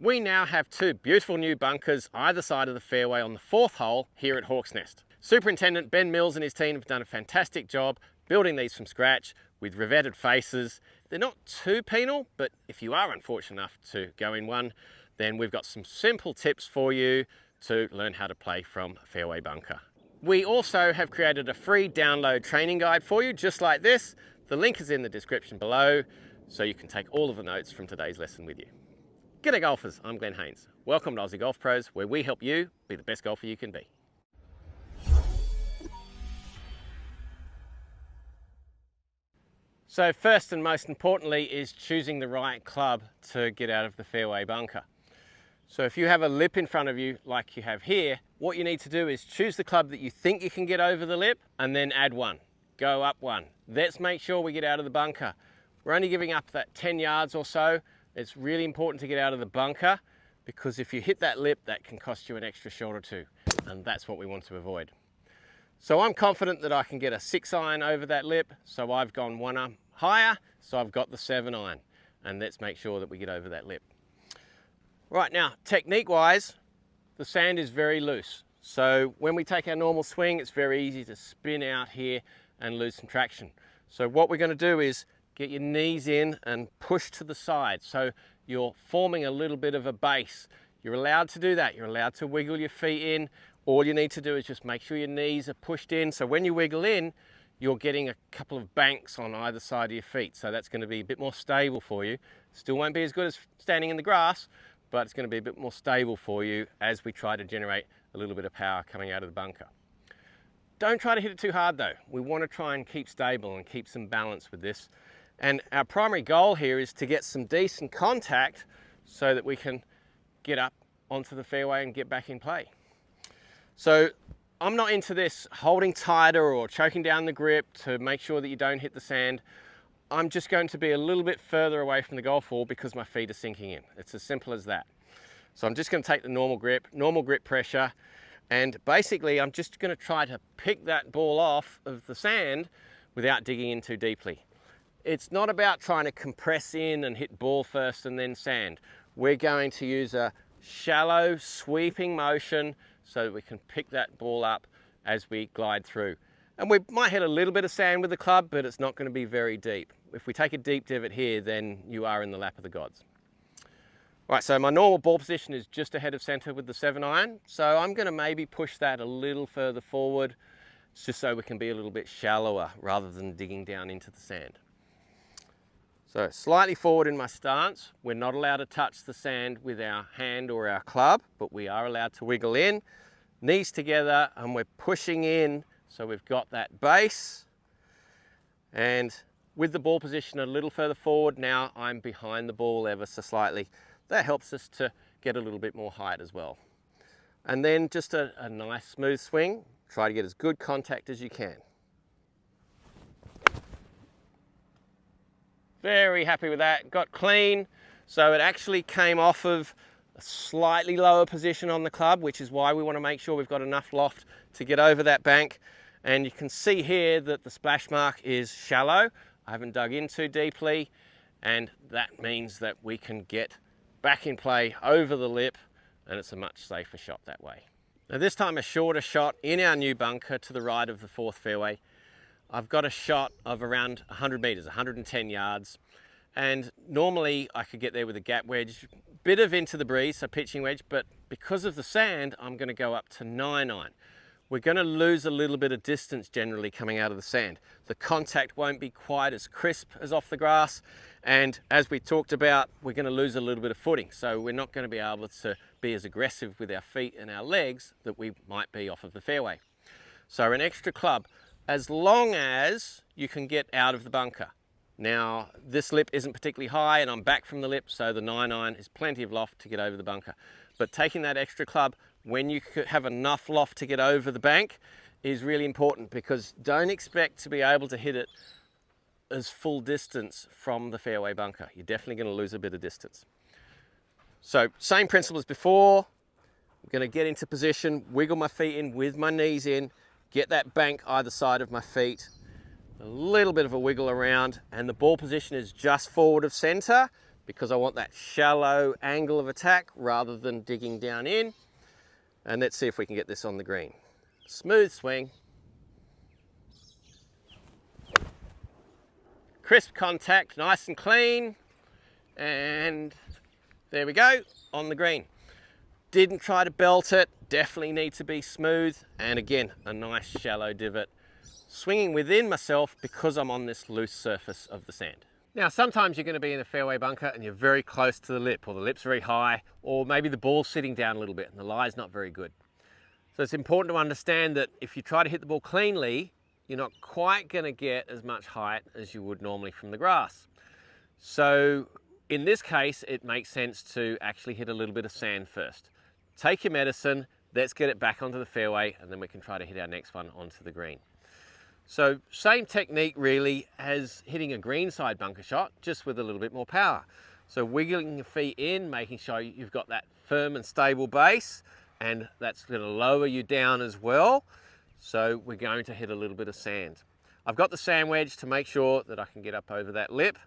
We now have two beautiful new bunkers either side of the fairway on the fourth hole here at Hawk's Nest. Superintendent Ben Mills and his team have done a fantastic job building these from scratch with revetted faces. They're not too penal, but if you are unfortunate enough to go in one, then we've got some simple tips for you to learn how to play from a fairway bunker. We also have created a free download training guide for you, just like this. The link is in the description below, so you can take all of the notes from today's lesson with you. G'day golfers, I'm Glen Haynes. Welcome to Aussie Golf Pros, where we help you be the best golfer you can be. So first and most importantly is choosing the right club to get out of the fairway bunker. So if you have a lip in front of you like you have here, what you need to do is choose the club that you think you can get over the lip and then add one. Go up one. Let's make sure we get out of the bunker. We're only giving up that 10 yards or so. It's really important to get out of the bunker because if you hit that lip, that can cost you an extra shot or two, and that's what we want to avoid. So I'm confident that I can get a 6-iron over that lip, so I've gone one up higher, so I've got the 7-iron, and let's make sure that we get over that lip. Right, now, technique-wise, the sand is very loose. So when we take our normal swing, it's very easy to spin out here and lose some traction. So what we're going to do is get your knees in and push to the side. So you're forming a little bit of a base. You're allowed to do that. You're allowed to wiggle your feet in. All you need to do is just make sure your knees are pushed in. So when you wiggle in, you're getting a couple of banks on either side of your feet. So that's going to be a bit more stable for you. Still won't be as good as standing in the grass, but it's going to be a bit more stable for you as we try to generate a little bit of power coming out of the bunker. Don't try to hit it too hard though. We want to try and keep stable and keep some balance with this. And our primary goal here is to get some decent contact so that we can get up onto the fairway and get back in play. So I'm not into this holding tighter or choking down the grip to make sure that you don't hit the sand. I'm just going to be a little bit further away from the golf ball because my feet are sinking in. It's as simple as that. So I'm just going to take the normal grip pressure, and basically I'm just going to try to pick that ball off of the sand without digging in too deeply. It's not about trying to compress in and hit ball first and then sand. We're going to use a shallow sweeping motion so that we can pick that ball up as we glide through. And we might hit a little bit of sand with the club, but it's not going to be very deep. If we take a deep divot here, then you are in the lap of the gods. All right, so my normal ball position is just ahead of center with the 7-iron. So I'm going to maybe push that a little further forward, just so we can be a little bit shallower rather than digging down into the sand. So slightly forward in my stance. We're not allowed to touch the sand with our hand or our club, but we are allowed to wiggle in, knees together, and we're pushing in so we've got that base. And with the ball position a little further forward, now I'm behind the ball ever so slightly. That helps us to get a little bit more height as well. And then just a nice smooth swing. Try to get as good contact as you can. Very happy with that, got clean. So it actually came off of a slightly lower position on the club, which is why we want to make sure we've got enough loft to get over that bank. And you can see here that the splash mark is shallow. I haven't dug in too deeply, and that means that we can get back in play over the lip, and it's a much safer shot that way. Now this time a shorter shot in our new bunker to the right of the fourth fairway. I've got a shot of around 100 meters, 110 yards. And normally I could get there with a gap wedge, bit of into the breeze, so pitching wedge, but because of the sand, I'm going to go up to 9-iron. We're going to lose a little bit of distance generally coming out of the sand. The contact won't be quite as crisp as off the grass. And as we talked about, we're going to lose a little bit of footing. So we're not going to be able to be as aggressive with our feet and our legs that we might be off of the fairway. So an extra club, as long as you can get out of the bunker. Now, this lip isn't particularly high and I'm back from the lip, so the 9-iron is plenty of loft to get over the bunker. But taking that extra club when you have enough loft to get over the bank is really important, because don't expect to be able to hit it as full distance from the fairway bunker. You're definitely going to lose a bit of distance. So same principle as before. I'm going to get into position, wiggle my feet in with my knees in, get that bank either side of my feet, a little bit of a wiggle around, and the ball position is just forward of center, because I want that shallow angle of attack rather than digging down in. And let's see if we can get this on the green. Smooth swing. Crisp contact, nice and clean. And there we go, on the green. Didn't try to belt it, definitely need to be smooth. And again, a nice shallow divot. Swinging within myself because I'm on this loose surface of the sand. Now, sometimes you're going to be in a fairway bunker and you're very close to the lip, or the lip's very high, or maybe the ball's sitting down a little bit and the lie's not very good. So it's important to understand that if you try to hit the ball cleanly, you're not quite going to get as much height as you would normally from the grass. So in this case, it makes sense to actually hit a little bit of sand first. Take your medicine, let's get it back onto the fairway, and then we can try to hit our next one onto the green. So same technique really as hitting a greenside bunker shot, just with a little bit more power. So wiggling your feet in, making sure you've got that firm and stable base, and that's going to lower you down as well. So we're going to hit a little bit of sand. I've got the sand wedge to make sure that I can get up over that lip,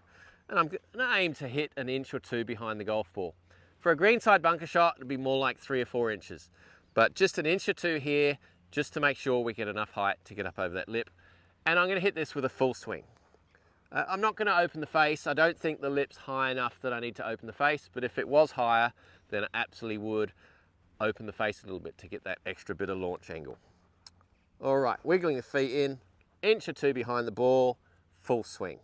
and I'm going to aim to hit an inch or two behind the golf ball. For a greenside bunker shot, it'd be more like 3 or 4 inches, but just an inch or two here, just to make sure we get enough height to get up over that lip. And I'm going to hit this with a full swing. I'm not going to open the face. I don't think the lip's high enough that I need to open the face, but if it was higher, then I absolutely would open the face a little bit to get that extra bit of launch angle. All right, wiggling the feet in, inch or two behind the ball, full swing.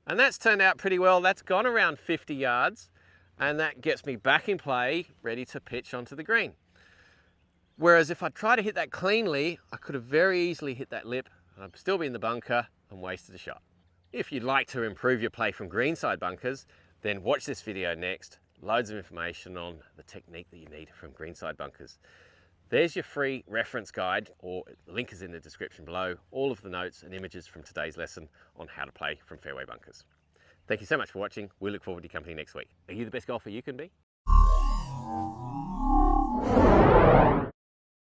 And that's turned out pretty well. That's gone around 50 yards, and that gets me back in play, ready to pitch onto the green. Whereas if I try to hit that cleanly, I could have very easily hit that lip, and I'd still be in the bunker and wasted a shot. If you'd like to improve your play from greenside bunkers, then watch this video next. Loads of information on the technique that you need from greenside bunkers. There's your free reference guide, or link is in the description below, all of the notes and images from today's lesson on how to play from fairway bunkers. Thank you so much for watching. We look forward to your company next week. Are you the best golfer you can be?